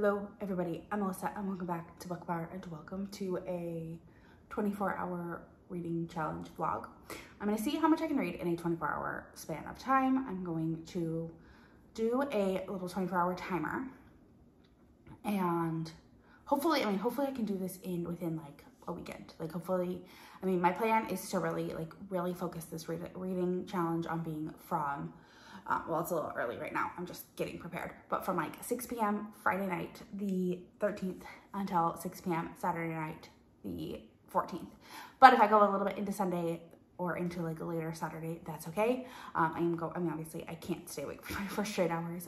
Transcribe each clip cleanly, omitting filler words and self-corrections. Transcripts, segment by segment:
Hello everybody, I'm Melissa and welcome back to Book Bar and welcome to a 24-hour reading challenge vlog. I'm going to see how much I can read in a 24-hour span of time. I'm going to do a little 24-hour timer and hopefully I can do this within like a weekend. Like hopefully, my plan is to really focus this reading challenge on being from well, it's a little early right now. I'm just getting prepared. But from like 6 p.m. Friday night, the 13th, until 6 p.m. Saturday night, the 14th. But if I go a little bit into Sunday or into like a later Saturday, that's okay. Obviously I can't stay awake for 24 straight hours.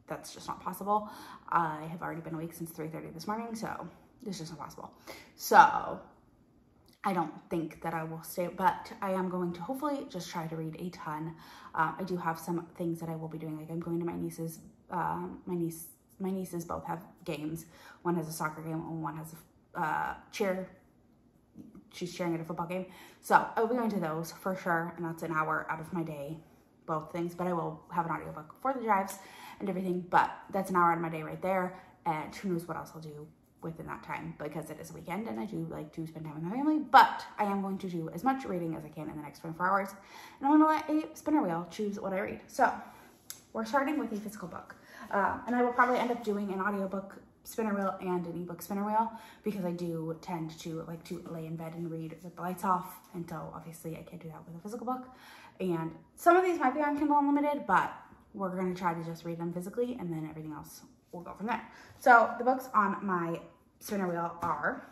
That's just not possible. I have already been awake since 3:30 this morning, so it's just not possible. So I don't think that I will stay, but I am going to hopefully just try to read a ton. I do have some things that I will be doing. Like I'm going to my niece's, my nieces both have games. One has a soccer game and one has a cheer. She's cheering at a football game. So I'll be going to those for sure. And that's an hour out of my day, both things, but I will have an audiobook for the drives and everything, but that's an hour out of my day right there. And who knows what else I'll do within that time, because it is a weekend and I do like to spend time with my family. But I am going to do as much reading as I can in the next 24 hours, and I'm going to let a spinner wheel choose what I read. So we're starting with a physical book, and I will probably end up doing an audiobook spinner wheel and an ebook spinner wheel, because I do tend to like to lay in bed and read with the lights off, and so obviously I can't do that with a physical book. And some of these might be on Kindle Unlimited, but we're going to try to just read them physically, and then everything else we'll go from there. So the books on my spinner wheel are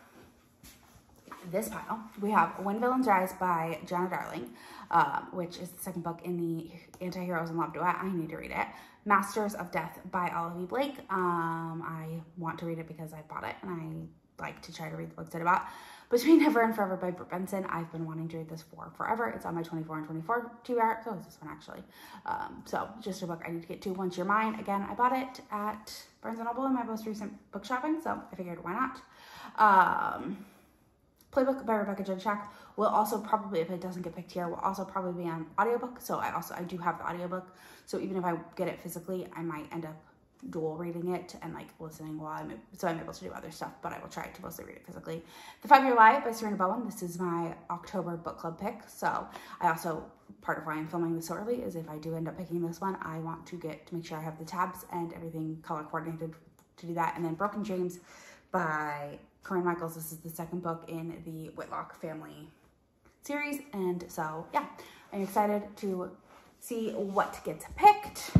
this pile. We have When Villains Rise by Giana Darling, which is the second book in the Anti-Heroes in Love duet. I need to read it. Masters of Death by Olivia Blake. I want to read it because I bought it and I like to try to read the books that I bought. Between Never and Forever by Brit Benson. I've been wanting to read this for forever. It's on my 24 and 24 2-hour. So is this one actually. So just a book I need to get to. Once You're Mine. Again, I bought it at Barnes & Noble in my most recent book shopping, so I figured why not. Playbook by Rebecca Judge will also probably, if it doesn't get picked here, will also probably be on audiobook. So I do have the audiobook. So even if I get it physically, I might end up dual reading it and like listening while I'm able to do other stuff, but I will try to mostly read it physically. The 5-Year Lie by Serena Bowen. This is my October book club pick. So I also, part of why I'm filming this so early is if I do end up picking this one, I want to make sure I have the tabs and everything color coordinated to do that. And then Broken Dreams by Corinne Michaels. This is the second book in the Whitlock family series. And so yeah, I'm excited to see what gets picked.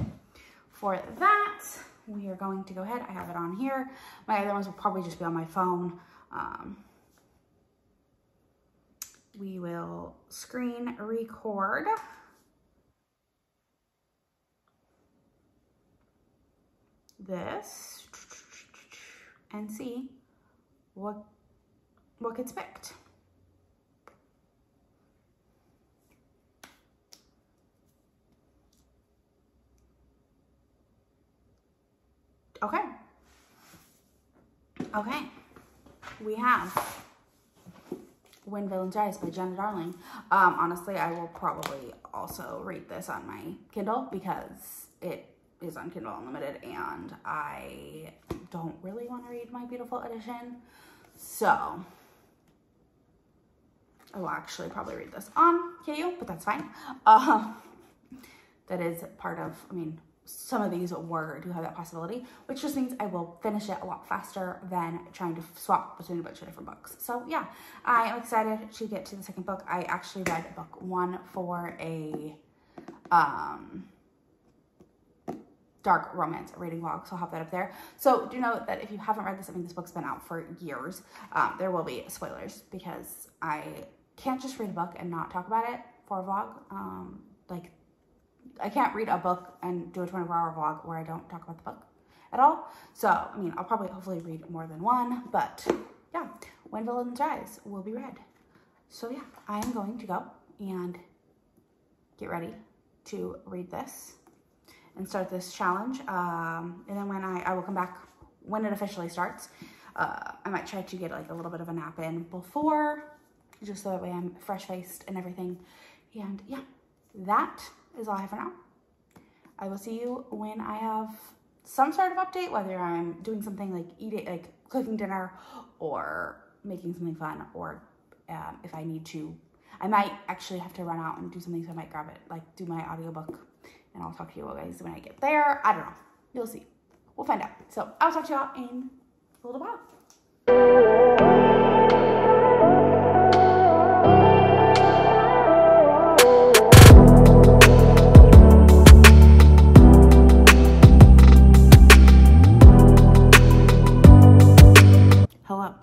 For that, we are going to go ahead. I have it on here. My other ones will probably just be on my phone. We will screen record this and see what gets picked. Okay, we have When Villains Rise by Giana Darling. Honestly, I will probably also read this on my Kindle because it is on Kindle Unlimited and I don't really want to read my beautiful edition. So I will actually probably read this on KU, but that's fine. That is part of, some of these do have that possibility, which just means I will finish it a lot faster than trying to swap between a bunch of different books. So yeah, I am excited to get to the second book. I actually read book 1 for a dark romance reading vlog, so I'll have that up there. So do note that if you haven't read this, this book's been out for years. There will be spoilers because I can't just read a book and not talk about it for a vlog. I can't read a book and do a 24-hour vlog where I don't talk about the book at all. So, I'll probably hopefully read more than one, but yeah, When Villains Rise will be read. So yeah, I am going to go and get ready to read this and start this challenge. And then when I will come back when it officially starts. I might try to get like a little bit of a nap in before, just so that way I'm fresh-faced and everything. And yeah, that is all I have for now. I will see you when I have some sort of update, whether I'm doing something like cooking dinner or making something fun, or if I need to, I might actually have to run out and do something, so I might grab it, like do my audiobook, and I'll talk to you guys when I get there. I don't know. You'll see. We'll find out. So I'll talk to y'all in a little while. Hello.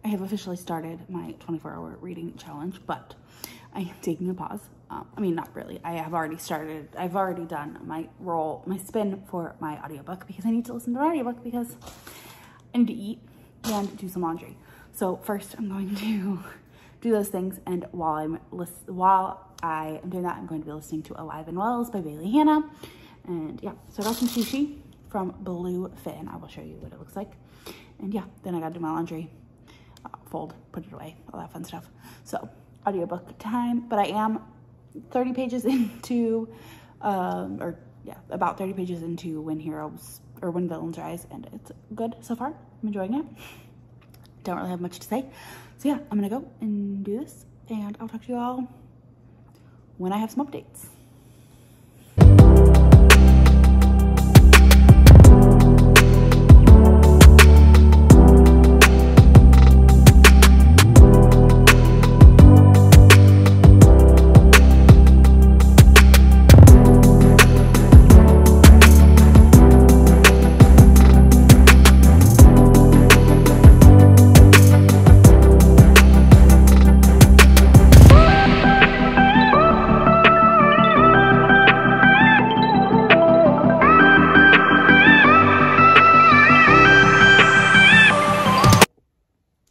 I have officially started my 24-hour reading challenge, but I am taking a pause. I mean, not really. I've already done my spin for my audiobook, because I need to listen to the audiobook because I need to eat and do some laundry. So first I'm going to do those things, and while I am doing that, I'm going to be listening to Alive and Wells by Bailey Hannah. And yeah, so I got some sushi from Bluefin. I will show you what it looks like. And yeah, then I gotta do my laundry, fold, put it away, all that fun stuff. So audiobook time, but I am 30 pages into, about 30 pages into When Villains Rise, and it's good so far. I'm enjoying it. Don't really have much to say. So yeah, I'm gonna go and do this, and I'll talk to you all when I have some updates.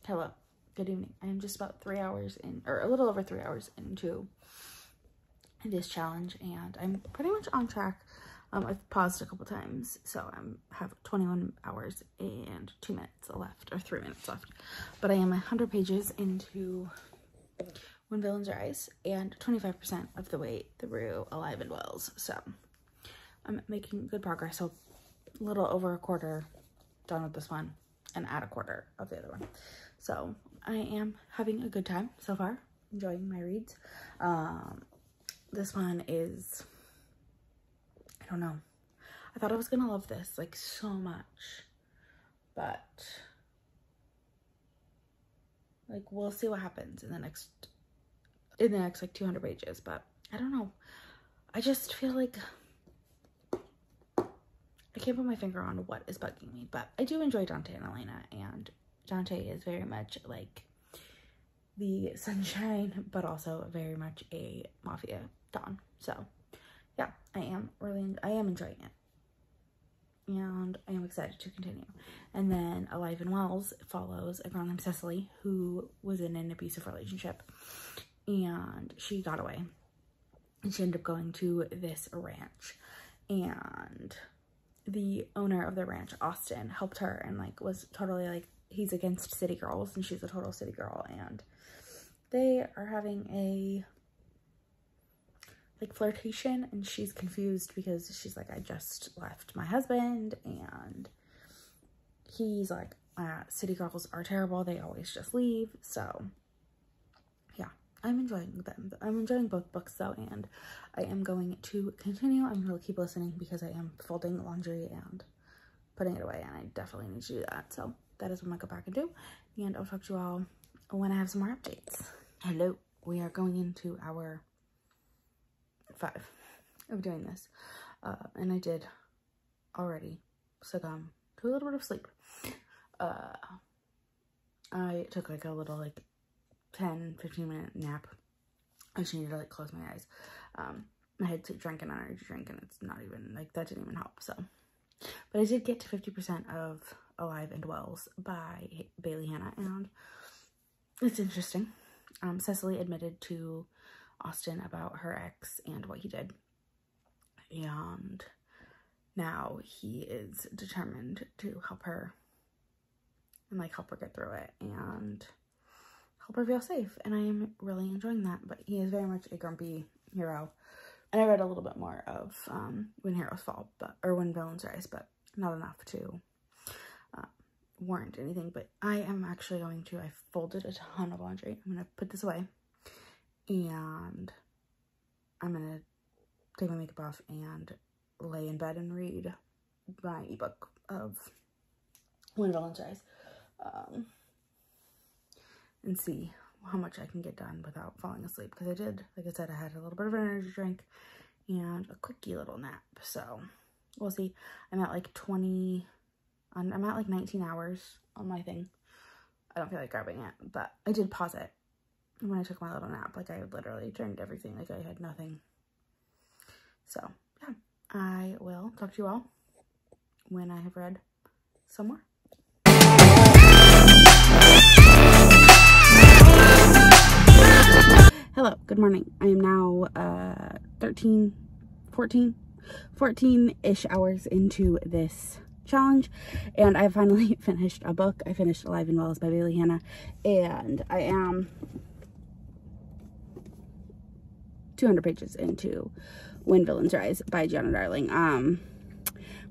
Hello, good evening. I am just about 3 hours in, or a little over 3 hours into this challenge, and I'm pretty much on track. I've paused a couple times, so I have 21 hours and 2 minutes left, or 3 minutes left. But I am 100 pages into When Villains Rise, and 25% of the way through Alive and Wells. So I'm making good progress. So a little over a quarter done with this one, and add a quarter of the other one. So I am having a good time so far, enjoying my reads. This one is, I don't know. I thought I was gonna love this like so much, but like we'll see what happens in the next like 200 pages. But I don't know. I just feel like I can't put my finger on what is bugging me, but I do enjoy Dante and Elena, and Dante is very much like the sunshine, but also very much a mafia don. So yeah, I am enjoying it, and I am excited to continue. And then Alive and Wells follows a girl named Cecily who was in an abusive relationship, and she got away, and she ended up going to this ranch, and the owner of the ranch, Austin, helped her, and like was totally like, he's against city girls and she's a total city girl, and they are having a like flirtation, and she's confused because she's like, I just left my husband, and he's like, city girls are terrible, they always just leave. So yeah, I'm enjoying them. I'm enjoying both books though, and I am going to continue. I'm going to keep listening because I am folding laundry and putting it away, and I definitely need to do that. So that is what I'm going to go back and do, and I'll talk to you all when I have some more updates. Hello, we are going into hour 5 of doing this, and I did already succumb to a little bit of sleep. I took like a little like 10-15 minute nap. I just needed to like close my eyes. I had drank an energy drink, and it's not even like, that didn't even help. So, but I did get to 50% of Alive and Wells by Bailey Hannah, and it's interesting. Cecily admitted to Austin about her ex and what he did, and now he is determined to help her and like help her get through it and help her feel safe, and I am really enjoying that. But he is very much a grumpy hero, and I read a little bit more of When Heroes Fall, or When Villains Rise, but not enough to warrant anything, but I am actually going to, I folded a ton of laundry. I'm going to put this away, and I'm going to take my makeup off and lay in bed and read my ebook of When Villains Rise, and see how much I can get done without falling asleep, because I did, like I said, I had a little bit of an energy drink and a quickie little nap, so we'll see. I'm at like 19 hours on my thing. I don't feel like grabbing it, but I did pause it when I took my little nap. Like, I literally turned everything like I had nothing. So yeah, I will talk to you all when I have read some more. Hello, good morning. I am now 14-ish hours into this challenge, and I finally finished a book. I finished Alive and Well by Giana, and I am 200 pages into When Villains Rise by Giana Darling.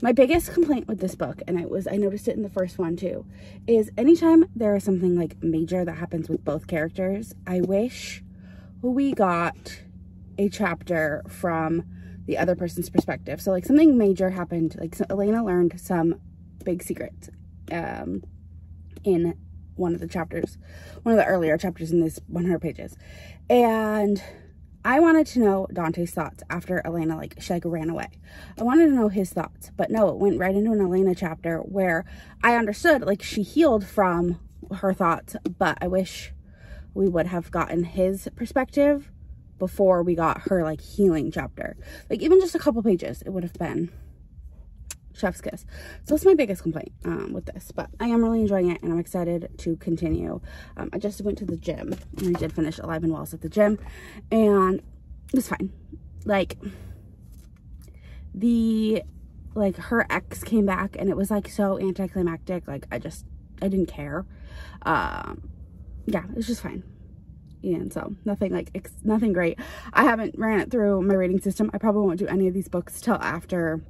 My biggest complaint with this book, and I noticed it in the first one too, is anytime there is something like major that happens with both characters, I wish we got a chapter from the other person's perspective. So like something major happened, like so Elena learned some big secrets in one of the chapters, one of the earlier chapters in this 100 pages. And I wanted to know Dante's thoughts after Elena, she ran away. I wanted to know his thoughts, but no, it went right into an Elena chapter where I understood, like, she healed from her thoughts, but I wish we would have gotten his perspective before we got her, like, healing chapter. Like, even just a couple pages, it would have been chef's kiss. So that's my biggest complaint with this, but I am really enjoying it, and I'm excited to continue. I just went to the gym, and I did finish Alive and Well at the gym, and it was fine. Like, her ex came back, and it was, like, so anticlimactic. Like, I didn't care. Yeah, it's just fine. And so nothing great. I haven't ran it through my rating system. I probably won't do any of these books till after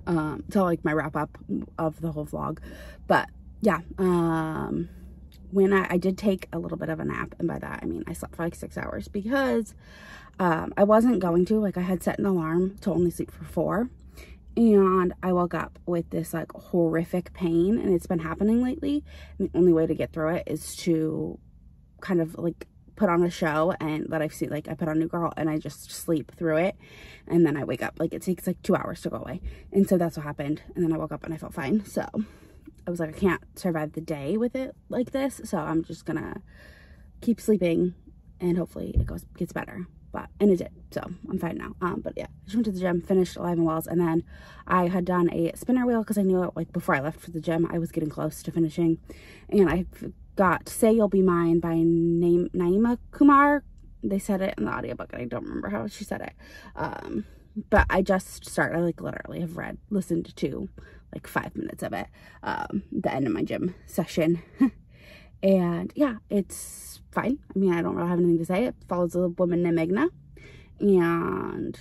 till like my wrap up of the whole vlog. But yeah, when I did take a little bit of a nap, and by that I mean I slept for like 6 hours, because I wasn't going to, like, I had set an alarm to only sleep for 4, and I woke up with this like horrific pain, and it's been happening lately. And the only way to get through it is to kind of like put on a show and that I've seen, like, I put on New Girl and I just sleep through it, and then I wake up. Like, it takes like 2 hours to go away, and so that's what happened. And then I woke up and I felt fine, so I was like, I can't survive the day with it like this, so I'm just gonna keep sleeping and hopefully it gets better. And it did, so I'm fine now. But yeah, I just went to the gym, finished Alive and Wells, and then I had done a spinner wheel because I knew it, like, before I left for the gym I was getting close to finishing, and I got Say You'll Be Mine by Naina Kumar. They said it in the audiobook, and I don't remember how she said it. But I just started, I like literally have listened to like 5 minutes of it, the end of my gym session. And yeah, it's fine. I mean, I don't really have anything to say. It follows a woman named Magna, and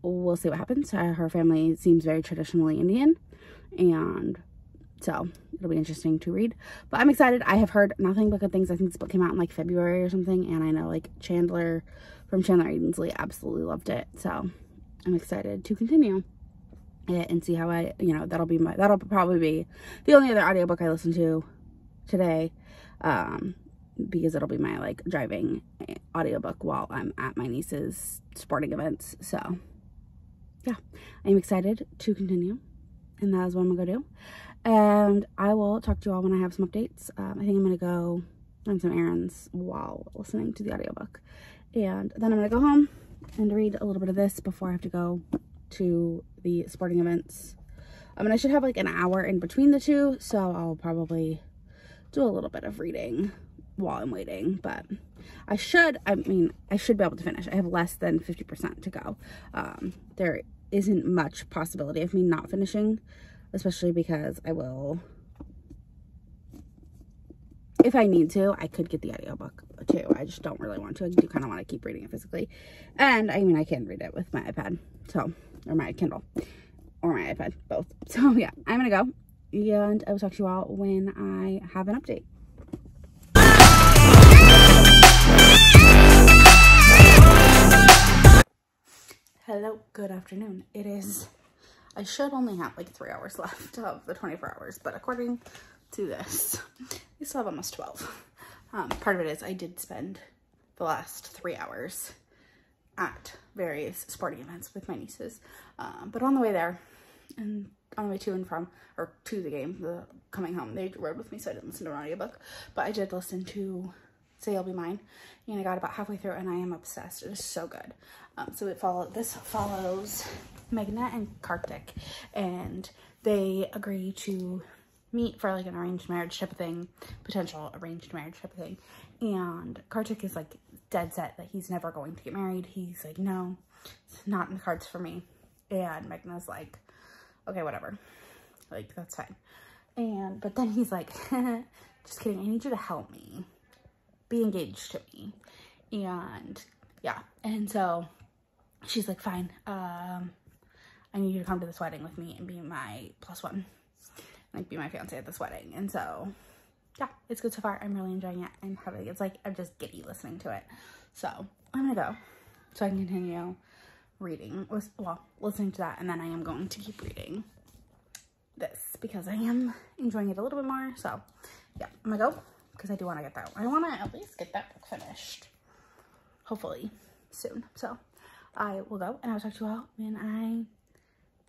we'll see what happens. Her family seems very traditionally Indian, and so it'll be interesting to read. But I'm excited. I have heard nothing but good things. I think this book came out in like February or something, and I know like Chandler from Chandler Aidensley absolutely loved it, so I'm excited to continue it and see how that'll probably be the only other audiobook I listen to today, because it'll be my like driving audiobook while I'm at my niece's sporting events. So yeah, I'm excited to continue, and that is what I'm gonna go do. And I will talk to you all when I have some updates. I think I'm gonna go run some errands while listening to the audiobook, and then I'm gonna go home and read a little bit of this before I have to go to the sporting events. And I should have like an hour in between the two, so I'll probably do a little bit of reading while I'm waiting. But I should be able to finish. I have less than 50% to go. There isn't much possibility of me not finishing, especially because I will, if I need to, I could get the audiobook too. I just don't really want to. I do kind of want to keep reading it physically. And I mean, I can read it with my iPad, or my Kindle. or my iPad, both. So yeah, I'm gonna go, and I will talk to you all when I have an update. Hello, good afternoon. It is, I should only have like 3 hours left of the 24 hours, but according to this, we still have almost 12. Part of it is I did spend the last 3 hours at various sporting events with my nieces. But on the way there, and on the way to and from, or to the game, coming home, they rode with me, so I didn't listen to an audiobook, but I did listen to Say You'll Be Mine, and I got about halfway through, and I am obsessed. It is so good. So this follows Meghna and Kartik, and they agree to meet for like an arranged marriage type of thing, potential arranged marriage type of thing. And Kartik is like dead set that he's never going to get married. He's like, no, it's not in the cards for me. And Meghna's like, okay, whatever, like that's fine. But then he's like, just kidding, I need you to help me be engaged to me. And yeah, and so she's like, fine, I need you to come to this wedding with me and be my +1, like be my fiance at this wedding. And so yeah, it's good so far. I'm really enjoying it. It's like I'm just giddy listening to it. So I'm gonna go so I can continue reading, well, listening to that, and then I am going to keep reading this because I am enjoying it a little bit more. So yeah, I'm gonna go because I do want to get that. I want to at least get that book finished, hopefully soon. So I will go, and I'll talk to you all when I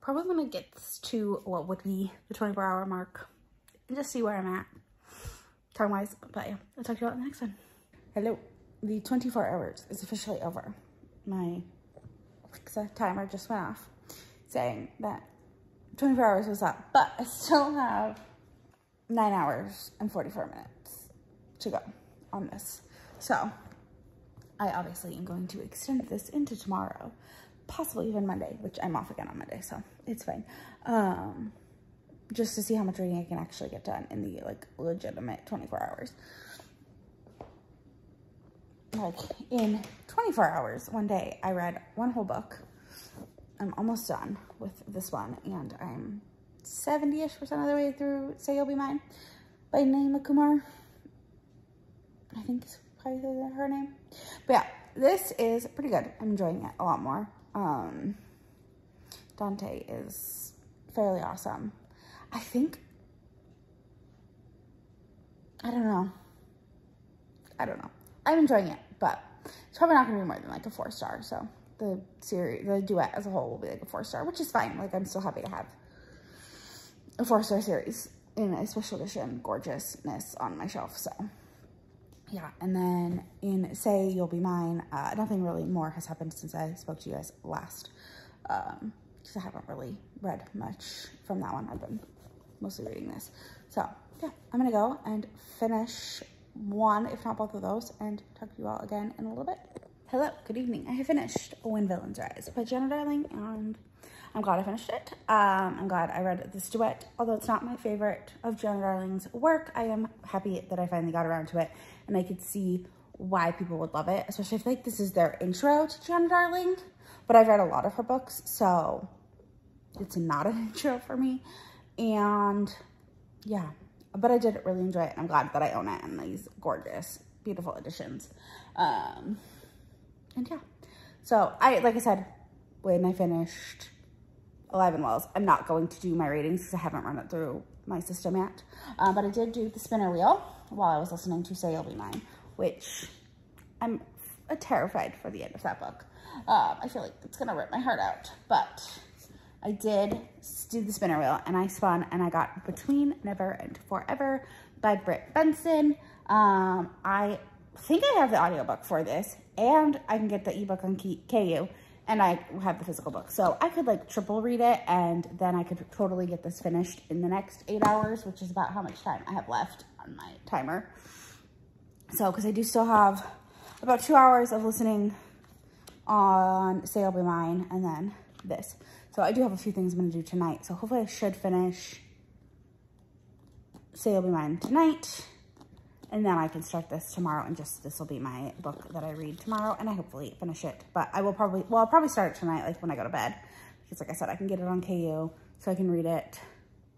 probably want to get to what would be the 24-hour mark and just see where I'm at time-wise. But yeah, I'll talk to you all in the next one. Hello, the 24 hours is officially over. My Alexa timer just went off saying that 24 hours was up, but I still have 9 hours and 44 minutes to go on this. So I obviously am going to extend this into tomorrow, possibly even Monday, which I'm off again on Monday, so it's fine. Just to see how much reading I can actually get done in the like legitimate 24 hours. Like in 24 hours, one day I read one whole book. I'm almost done with this one, and I'm 70-ish% of the way through Say You'll Be Mine by Naina Kumar. I think it's probably her name. But yeah, this is pretty good. I'm enjoying it a lot more. Dante is fairly awesome. I think, I don't know. I'm enjoying it, but it's probably not going to be more than like a 4-star. So the series, the duet as a whole will be like a 4-star, which is fine. Like I'm still happy to have a 4-star series in a special edition gorgeousness on my shelf. So yeah, and then in Say You'll Be Mine, nothing really more has happened since I spoke to you guys last, because I haven't really read much from that one. I've been mostly reading this. So yeah, I'm gonna go and finish one, if not both of those, and talk to you all again in a little bit. Hello, good evening. I have finished When Villains Rise by Giana Darling, and I'm glad I finished it. I'm glad I read this duet. Although it's not my favorite of Giana Darling's work, I am happy that I finally got around to it, and I could see why people would love it, especially if like this is their intro to Giana Darling. But I've read a lot of her books, so it's not an intro for me. And yeah, but I did really enjoy it, and I'm glad that I own it in these gorgeous, beautiful editions. And yeah, so like I said, when I finished Alive and Wells, I'm not going to do my ratings because I haven't run it through my system yet. But I did do the spinner wheel while I was listening to Say You'll Be Mine, which I'm terrified for the end of that book. I feel like it's gonna rip my heart out, but I did do the spinner wheel, and I spun, and I got Between Never and Forever by Brit, Benson. I think I have the audiobook for this, and I can get the ebook on KU, and I have the physical book. So I could like triple read it, and then I could totally get this finished in the next 8 hours, which is about how much time I have left on my timer. So, because I do still have about 2 hours of listening on Say You'll Be Mine, and then this. So I do have a few things I'm going to do tonight. So hopefully I should finish Say You'll Be Mine tonight, and then I can start this tomorrow, and this will be my book that I read tomorrow, and I hopefully finish it. But I will probably, well, I'll probably start it tonight, like when I go to bed, because like I said, I can get it on KU, so I can read it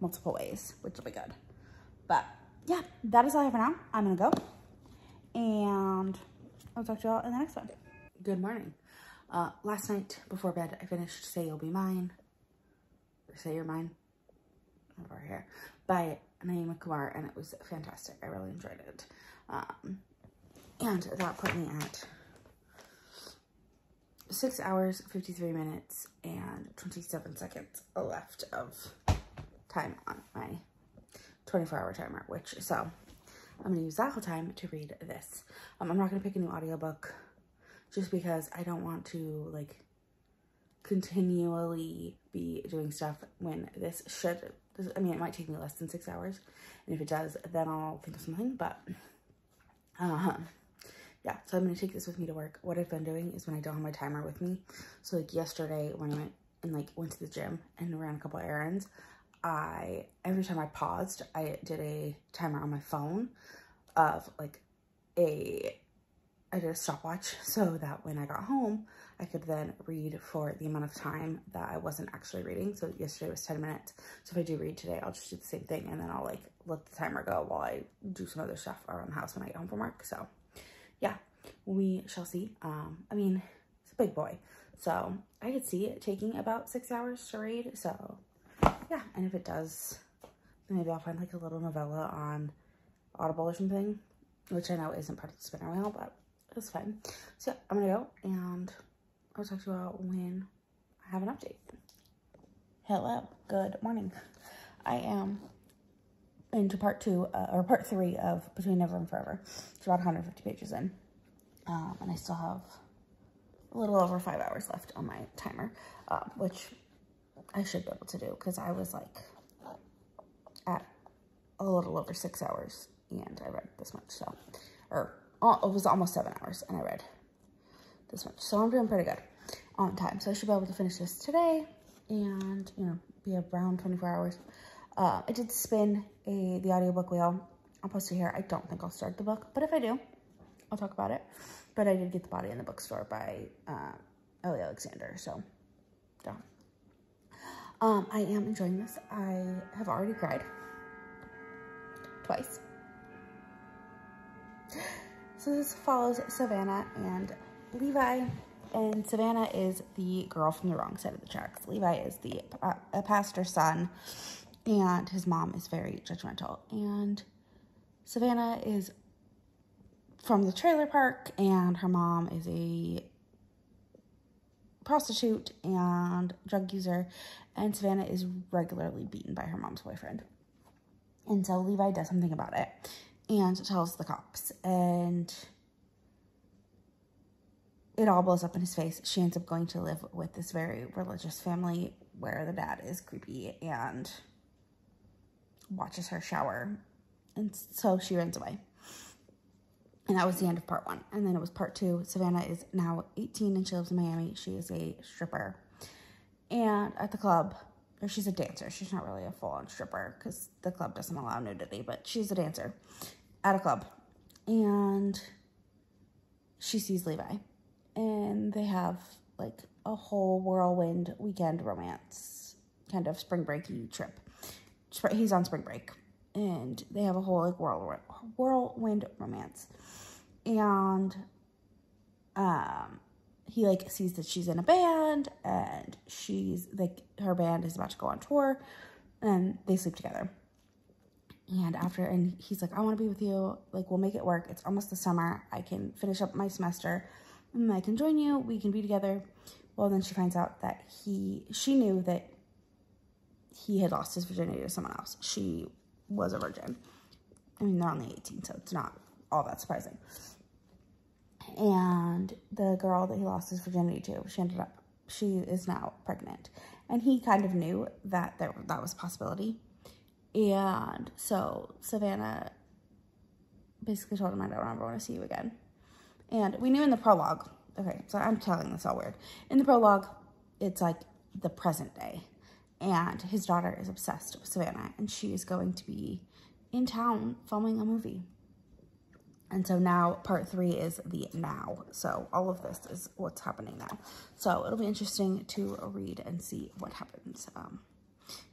multiple ways, which will be good. But yeah, that is all I have for now. I'm gonna go, and I'll talk to y'all in the next one. Good morning. Last night before bed, I finished Say You'll Be Mine, or Say You're Mine, over here, by Naina, Kumar, and it was fantastic. I really enjoyed it. And that put me at 6 hours, 53 minutes, and 27 seconds left of time on my 24-hour timer, so I'm going to use that whole time to read this. I'm not going to pick a new audiobook just because I don't want to, like, continually be doing stuff when this should, I mean, it might take me less than 6 hours, and if it does, then I'll think of something, but, yeah, so I'm going to take this with me to work. What I've been doing is when I don't have my timer with me, so, like, yesterday when I went to the gym and ran a couple errands, every time I paused, I did a timer on my phone of, like, I did a stopwatch so that when I got home, I could then read for the amount of time that I wasn't actually reading. So yesterday was 10 minutes. So if I do read today, I'll just do the same thing, and then I'll, like, let the timer go while I do some other stuff around the house when I get home from work. So yeah, we shall see. I mean, it's a big boy, so I could see it taking about 6 hours to read. So yeah, and if it does, maybe I'll find, like, a little novella on Audible or something, which I know isn't part of the spinner wheel, but it's fine. So yeah, I'm gonna go, and I'll talk to you all when I have an update. Hello, good morning. I am into part 2, or part 3 of Between Never and Forever. It's about 150 pages in, and I still have a little over 5 hours left on my timer, which I should be able to do, because I was, like, at a little over 6 hours, and I read this much, so, or it was almost 7 hours, and I read this much, so I'm doing pretty good on time, so I should be able to finish this today, and, you know, be around 24 hours. I did spin the audiobook wheel. I'll post it here. I don't think I'll start the book, but if I do, I'll talk about it. But I did get The Body in the Bookstore by Ellie Alexander, so yeah. I am enjoying this. I have already cried twice. So this follows Savannah and Levi, and Savannah is the girl from the wrong side of the tracks. Levi is a pastor's son, and his mom is very judgmental. And Savannah is from the trailer park, and her mom is a prostitute and drug user, and Savannah is regularly beaten by her mom's boyfriend. And so Levi does something about it and tells the cops, and it all blows up in his face. She ends up going to live with this very religious family where the dad is creepy and watches her shower, and so she runs away. And that was the end of part 1. And then it was part 2. Savannah is now 18 and she lives in Miami. She is a stripper. And at the club, or she's a dancer. She's not really a full-on stripper because the club doesn't allow nudity, but she's a dancer at a club. And she sees Levi. And they have, like, a whole whirlwind weekend romance, kind of spring breaky trip. He's on spring break. And they have a whole, like, whirlwind romance. And he, like, sees that she's in a band, and she's, like, her band is about to go on tour, and they sleep together. And he's like, I want to be with you, like, we'll make it work. It's almost the summer. I can finish up my semester, and I can join you. We can be together. Well, then she finds out that she knew that he had lost his virginity to someone else. She was a virgin. I mean, they're only 18, so it's not all that surprising. And the girl that he lost his virginity to, she is now pregnant. And he kind of knew that that was a possibility. And so Savannah basically told him, I don't ever want to see you again. And we knew in the prologue, okay, so I'm telling this all weird. In the prologue, it's like the present day. And his daughter is obsessed with Savannah, and she is going to be in town filming a movie. And so now part 3 is the now. So all of this is what's happening now. So it'll be interesting to read and see what happens.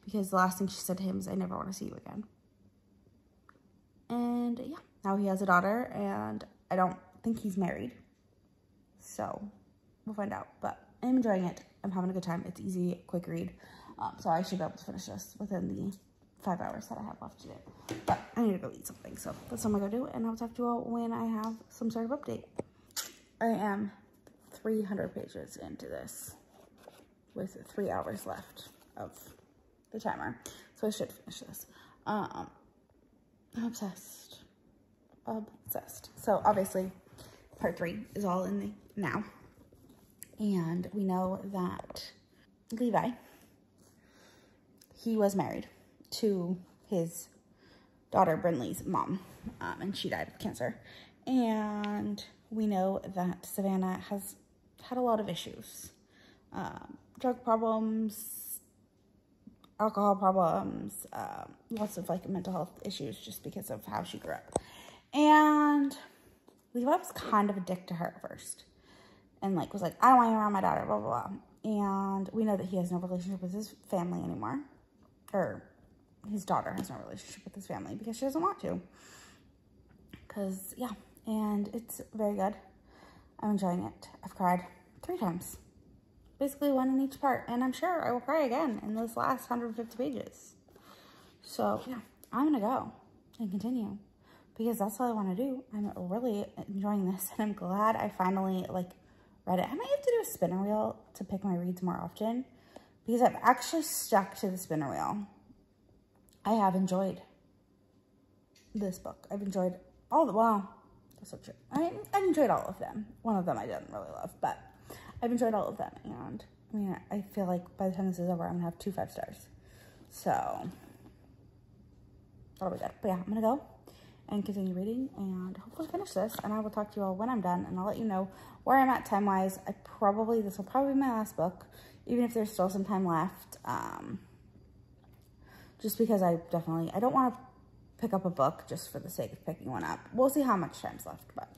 Because the last thing she said to him is, I never want to see you again. And yeah, now he has a daughter, and I don't think he's married. So we'll find out. But I'm enjoying it. I'm having a good time. It's easy, quick read. So I should be able to finish this within the 5 hours that I have left to do. But I need to go eat something, so that's what I'm gonna go do, and I'll talk to you all when I have some sort of update. I am 300 pages into this with 3 hours left of the timer, so I should finish this. I'm obsessed. Obsessed. So obviously part 3 is all in the now, and we know that Levi, he was married to his daughter Brinley's mom, and she died of cancer. And we know that Savannah has had a lot of issues, drug problems, alcohol problems, lots of like mental health issues just because of how she grew up. And Levi was kind of a dick to her at first, and like was like, I don't want you around my daughter, blah blah blah. And we know that he has no relationship with his family anymore, or his daughter has no relationship with his family because she doesn't want to. Because, yeah, and it's very good. I'm enjoying it. I've cried 3 times. Basically 1 in each part. And I'm sure I will cry again in this last 150 pages. So, yeah, I'm going to go and continue. Because that's all I want to do. I'm really enjoying this. And I'm glad I finally, like, read it. I might have to do a spinner wheel to pick my reads more often. Because I've actually stuck to the spinner wheel. I have enjoyed this book. I've enjoyed all the, well, that's not true. I've enjoyed all of them. One of them I didn't really love, but I've enjoyed all of them. And I mean, I feel like by the time this is over, I'm gonna have 2 5 stars. So that'll be good. But yeah, I'm gonna go and continue reading and hopefully finish this. And I will talk to you all when I'm done, and I'll let you know where I'm at time-wise. This will probably be my last book, even if there's still some time left. Just because I don't want to pick up a book just for the sake of picking one up. We'll see how much time's left, but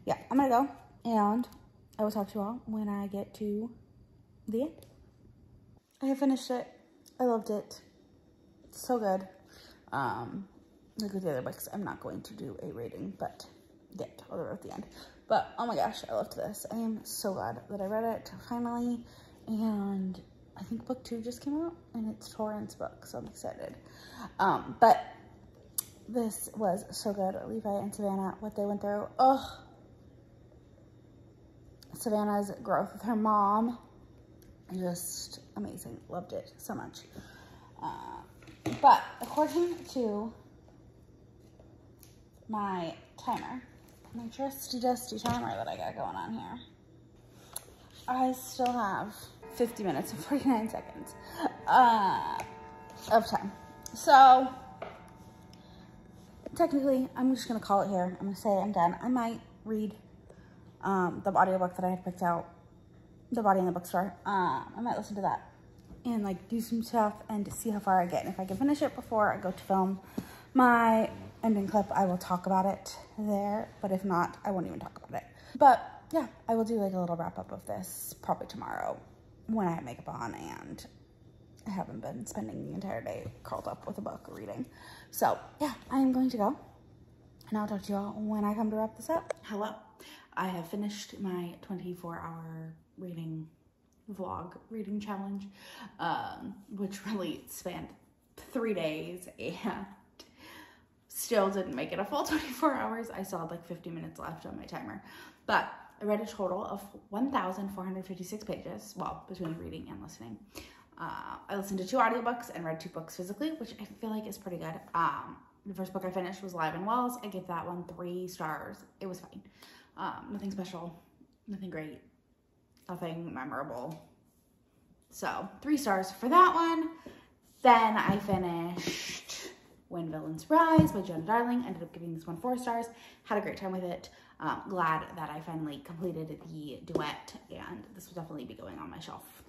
yeah, I'm gonna go, and I will talk to you all when I get to the end. I have finished it. I loved it. It's so good. Like with the other books, I'm not going to do a rating, but I'll do it at the end. But oh my gosh, I loved this. I am so glad that I read it finally, and I think book 2 just came out, and it's Torrance book, so I'm excited. But this was so good. Levi and Savannah, what they went through. Oh, Savannah's growth with her mom, just amazing. Loved it so much. But according to my timer, my trusty dusty timer that I got going on here, I still have 50 minutes and 49 seconds of time. So technically, I'm just gonna call it here. I'm gonna say I'm done. I might read the audiobook that I had picked out, The Body in the Bookstore. I might listen to that and like do some stuff and see how far I get. And if I can finish it before I go to film my ending clip, I will talk about it there. But if not, I won't even talk about it. But yeah, I will do like a little wrap up of this probably tomorrow when I have makeup on and I haven't been spending the entire day curled up with a book reading. So yeah, I am going to go, and I'll talk to you all when I come to wrap this up. Hello, I have finished my 24-hour reading vlog reading challenge, which really spanned 3 days and still didn't make it a full 24 hours. I still had like 50 minutes left on my timer, but I read a total of 1,456 pages, well, between reading and listening. I listened to 2 audiobooks and read 2 books physically, which I feel like is pretty good. The first book I finished was Live and Wells. I gave that one 3 stars. It was fine. Nothing special, nothing great, nothing memorable. So 3 stars for that one. Then I finished When Villains Rise by Giana Darling. Ended up giving this one 4 stars. Had a great time with it. Glad that I finally completed the duet, and this will definitely be going on my shelf.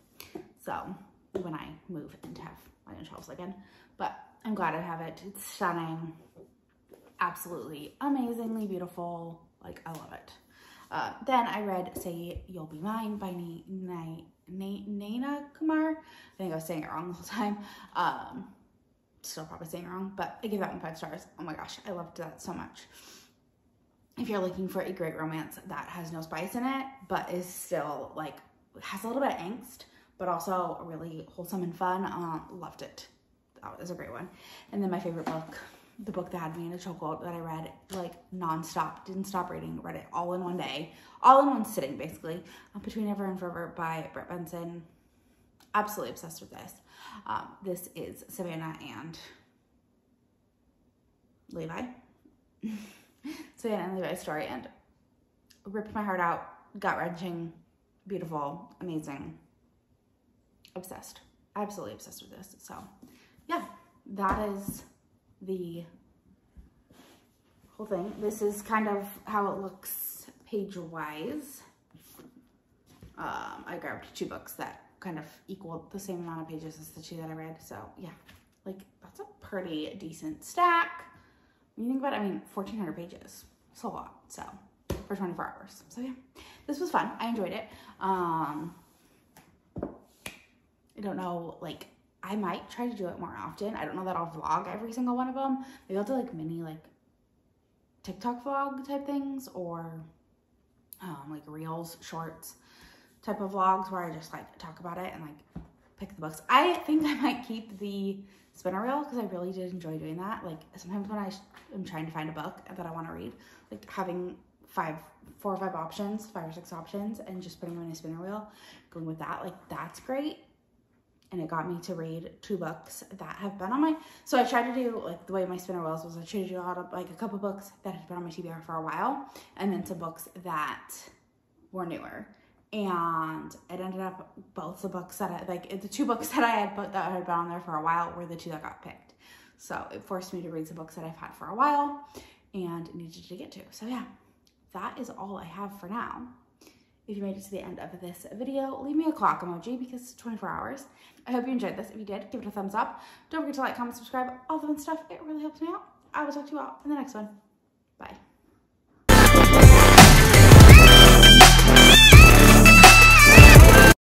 So when I move and have my own shelves again, but I'm glad I have it. It's stunning. absolutely amazingly beautiful. Like, I love it. Then I read Say You'll Be Mine by Naina Kumar. I think I was saying it wrong the whole time. Still probably saying it wrong, but I give that one 5 stars. Oh my gosh, I loved that so much. If you're looking for a great romance that has no spice in it, but is still like, has a little bit of angst, but also really wholesome and fun, loved it. That was a great one. And then my favorite book, the book that had me in a chokehold that I read like nonstop, didn't stop reading, read it all in one day, all in one sitting basically, Between Ever and Forever by Brit Benson. Absolutely obsessed with this. This is Savannah and Levi. Savannah and Levi's story, and ripped my heart out, gut-wrenching, beautiful, amazing, obsessed, absolutely obsessed with this. So yeah, that is the whole thing. This is kind of how it looks page-wise. I grabbed 2 books that kind of equaled the same amount of pages as the 2 that I read. So yeah, like that's a pretty decent stack. When you think about it, I mean, 1,400 pages. It's a lot. So for 24 hours. So yeah, this was fun. I enjoyed it. I don't know, like I might try to do it more often. I don't know that I'll vlog every single one of them. Maybe I'll do like mini like TikTok vlog type things, or like reels, shorts type of vlogs where I just like talk about it and like pick the books. I think I might keep the spinner reel because I really did enjoy doing that. Like sometimes when I am trying to find a book that I want to read, like having 4 or 5 options, 5 or 6 options, and just putting them in a spinner reel, going with that, like that's great. And it got me to read 2 books that have been on my, so I tried to do like the way my spinner wheels was, I tried to do like a couple books that had been on my TBR for a while, and then some books that were newer. And it ended up both the books that I, like the 2 books that I had put that had been on there for a while were the 2 that got picked. So it forced me to read some books that I've had for a while and needed to get to. So yeah, that is all I have for now. If you made it to the end of this video, leave me a clock emoji because it's 24 hours. I hope you enjoyed this. If you did, give it a thumbs up. Don't forget to like, comment, subscribe, all the fun stuff. It really helps me out. I will talk to you all in the next one. Bye.